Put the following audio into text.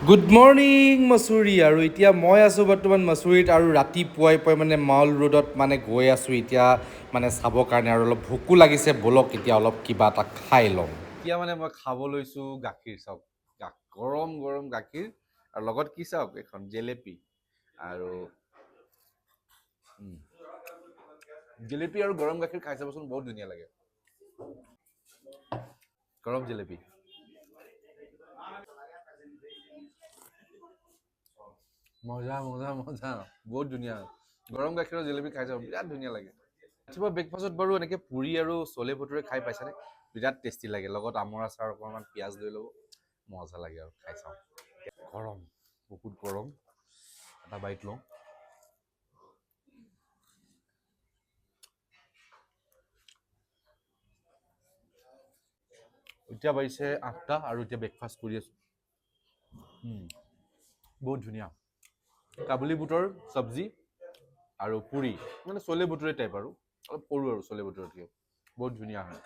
good morning Mussoorie আৰু এতিয়া মই আছোঁ বৰ্তমান মছুৰীত আৰু ৰাতিপুৱাই মানে মাউল ৰোডত মানে গৈ আছোঁ এতিয়া মানে চাবৰ কাৰণে আৰু অলপ ভোকো লাগিছে ব'লক এতিয়া অলপ কিবা এটা খাই লওঁ এতিয়া মানে মই খাব লৈছোঁ গাখীৰ চাওক গৰম গৰম গাখীৰ আৰু লগত কি চাওক এখন জেলেপি আৰু জেলেপি আৰু গৰম গাখীৰ খাই চাবচোন বহুত ধুনীয়া লাগে গৰম জেলেপি মজা মজা মজা বহুত ধুনীয়া গৰম গাখীৰৰ জেলেপি খাই চাব বিৰাট ধুনীয়া লাগে ৰাতিপুৱা ব্ৰেকফাষ্টত বাৰু এনেকৈ পুৰি আৰু চলে ভটোৰে খাই পাইছানে বিৰাট টেষ্টি লাগে লগত আমৰ আচাৰ অকণমান পিঁয়াজ লৈ ল'ব মজা লাগে আৰু খাই চাওঁ গৰম বহুত গৰম এটা বাইট লওঁ এতিয়া বাজিছে 8টা আৰু এতিয়া ব্ৰেকফাষ্ট কৰি আছোঁ বহুত ধুনীয়া কাবুলী বুটৰ চব্জি আৰু পুৰি মানে চলে ভটোৰে টাইপ আৰু অলপ সৰু আৰু চলে ভটোৰতকৈ বহুত ধুনীয়া হয়